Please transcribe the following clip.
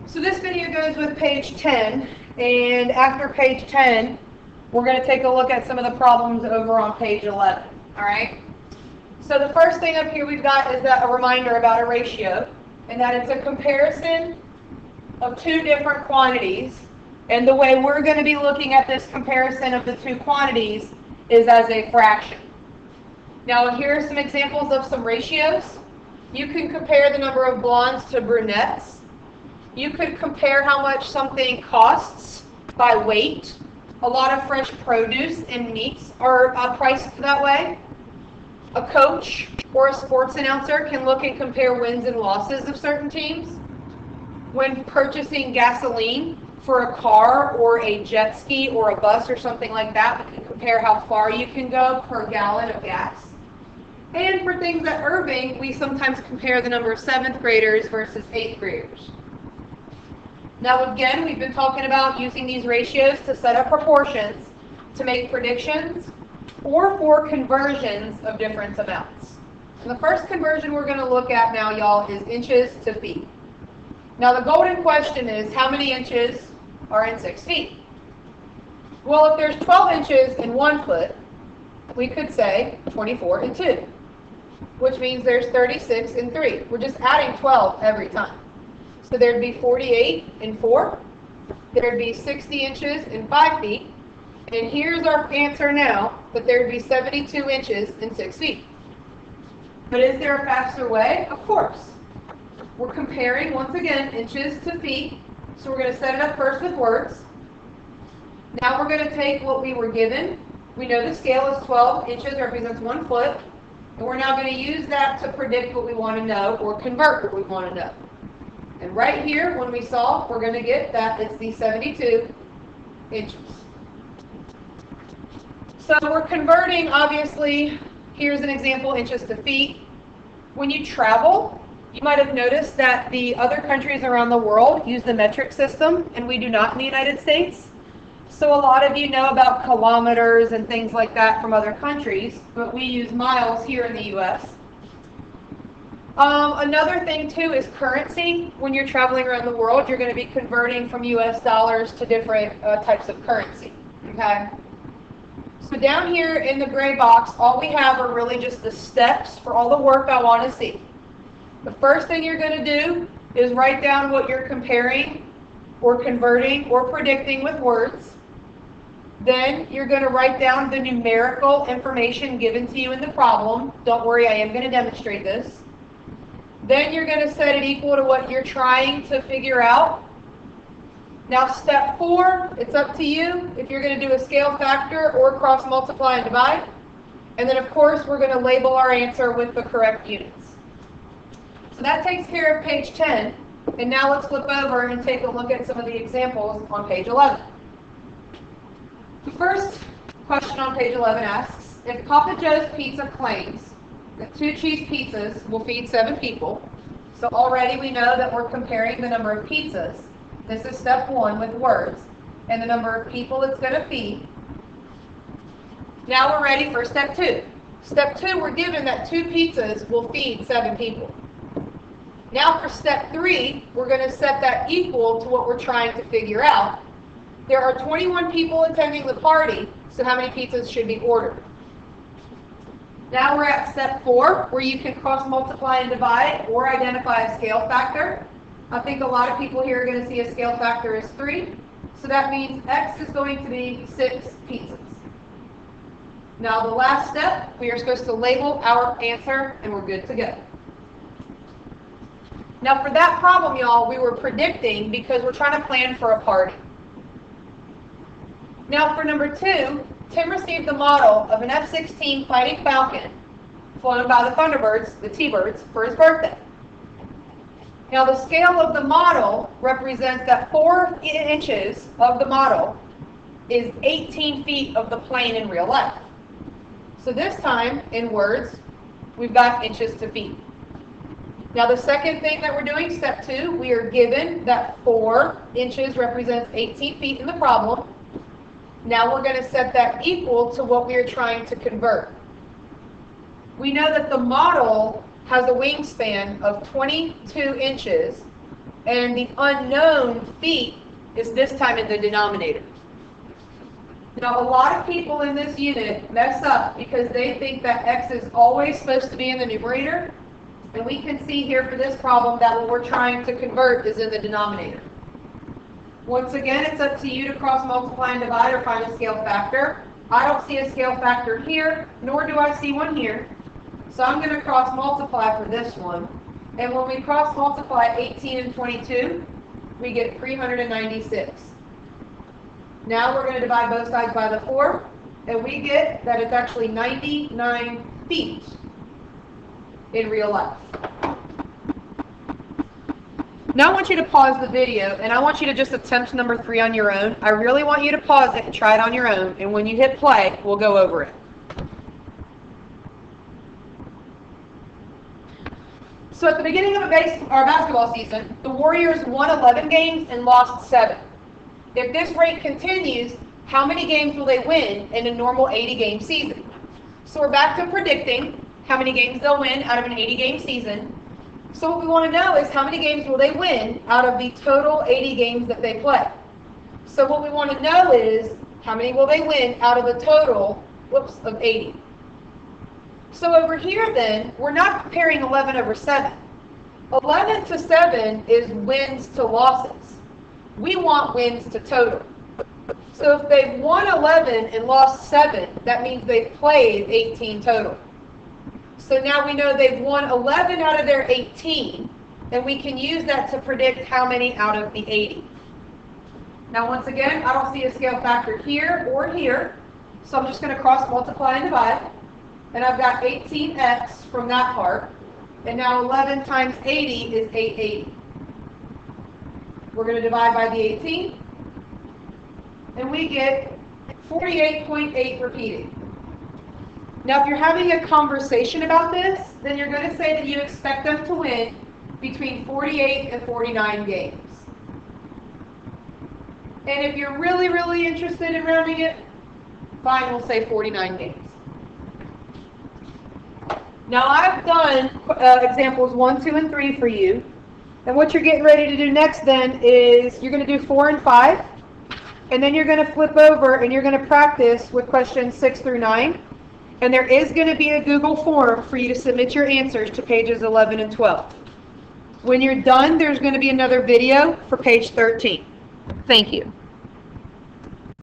So this video goes with page 10, and after page 10, we're going to take a look at some of the problems over on page 11, all right? So the first thing up here we've got is a reminder about a ratio, and that it's a comparison of two different quantities, and the way we're going to be looking at this comparison of the two quantities is as a fraction. Now here are some examples of some ratios. You can compare the number of blondes to brunettes. You could compare how much something costs by weight. A lot of fresh produce and meats are priced that way. A coach or a sports announcer can look and compare wins and losses of certain teams. When purchasing gasoline for a car or a jet ski or a bus or something like that, we can compare how far you can go per gallon of gas. And for things at Irving, we sometimes compare the number of 7th graders versus 8th graders. Now again, we've been talking about using these ratios to set up proportions to make predictions or for conversions of different amounts. And the first conversion we're going to look at now, y'all, is inches to feet. Now the golden question is, how many inches are in 6 feet? Well, if there's 12 inches in 1 foot, we could say 24 in 2, which means there's 36 in 3. We're just adding 12 every time. So there'd be 48 in 4, there'd be 60 inches in 5 feet, and here's our answer now, that there'd be 72 inches in 6 feet. But is there a faster way? Of course. We're comparing, once again, inches to feet, so we're going to set it up first with words. Now we're going to take what we were given. We know the scale is 12 inches, represents 1 foot, and we're now going to use that to predict what we want to know or convert what we want to know. And right here, when we solve, we're going to get that it's the 72 inches. So we're converting, obviously, here's an example, inches to feet. When you travel, you might have noticed that the other countries around the world use the metric system, and we do not in the United States. So a lot of you know about kilometers and things like that from other countries, but we use miles here in the U.S. Another thing, too, is currency. When you're traveling around the world, you're going to be converting from U.S. dollars to different types of currency. Okay? So down here in the gray box, all we have are really just the steps for all the work I want to see. The first thing you're going to do is write down what you're comparing or converting or predicting with words. Then you're going to write down the numerical information given to you in the problem. Don't worry, I am going to demonstrate this. Then you're going to set it equal to what you're trying to figure out. Now step 4, it's up to you if you're going to do a scale factor or cross multiply and divide. And then of course we're going to label our answer with the correct units. So that takes care of page 10. And now let's flip over and take a look at some of the examples on page 11. The first question on page 11 asks, if Papa Joe's Pizza claims that 2 cheese pizzas will feed 7 people, so already we know that we're comparing the number of pizzas. This is step 1 with words, and the number of people it's going to feed. Now we're ready for step 2. Step 2, we're given that 2 pizzas will feed 7 people. Now for step 3, we're going to set that equal to what we're trying to figure out. There are 21 people attending the party, so how many pizzas should be ordered? Now we're at step 4, where you can cross multiply and divide or identify a scale factor. I think a lot of people here are going to see a scale factor is 3. So that means X is going to be 6 pizzas. Now the last step, we are supposed to label our answer and we're good to go. Now for that problem, y'all, we were predicting because we're trying to plan for a party. Now for number 2, Tim received the model of an F-16 Fighting Falcon flown by the Thunderbirds, the T-Birds, for his birthday. Now the scale of the model represents that 4 inches of the model is 18 feet of the plane in real life. So this time, in words, we've got inches to feet. Now the second thing that we're doing, step 2, we are given that 4 inches represents 18 feet in the problem. Now we're going to set that equal to what we are trying to convert. We know that the model has a wingspan of 22 inches and the unknown feet is this time in the denominator. Now, a lot of people in this unit mess up because they think that x is always supposed to be in the numerator, and we can see here for this problem that what we're trying to convert is in the denominator. Once again, it's up to you to cross multiply and divide or find a scale factor. I don't see a scale factor here, nor do I see one here. So I'm going to cross multiply for this one. And when we cross multiply 18 and 22, we get 396. Now we're going to divide both sides by the 4, and we get that it's actually 99 feet in real life. Now I want you to pause the video, and I want you to just attempt number 3 on your own. I really want you to pause it and try it on your own, and when you hit play, we'll go over it. So at the beginning of our basketball season, the Warriors won 11 games and lost 7. If this rate continues, how many games will they win in a normal 80-game season? So we're back to predicting how many games they'll win out of an 80-game season. So what we want to know is how many games will they win out of the total 80 games that they play. So what we want to know is how many will they win out of a total, of 80. So over here then, we're not comparing 11 over 7. 11 to 7 is wins to losses. We want wins to total. So if they've won 11 and lost 7, that means they've played 18 total. So now we know they've won 11 out of their 18, and we can use that to predict how many out of the 80. Now once again, I don't see a scale factor here or here, so I'm just going to cross multiply and divide. And I've got 18x from that part, and now 11 times 80 is 880. We're going to divide by the 18, and we get 48.8 repeating. Now, if you're having a conversation about this, then you're going to say that you expect them to win between 48 and 49 games. And if you're really, really interested in rounding it, fine, we'll say 49 games. Now, I've done examples 1, 2, and 3 for you. And what you're getting ready to do next then is you're going to do 4 and 5. And then you're going to flip over and you're going to practice with questions 6 through 9. And there is going to be a Google form for you to submit your answers to pages 11 and 12. When you're done, there's going to be another video for page 13. Thank you.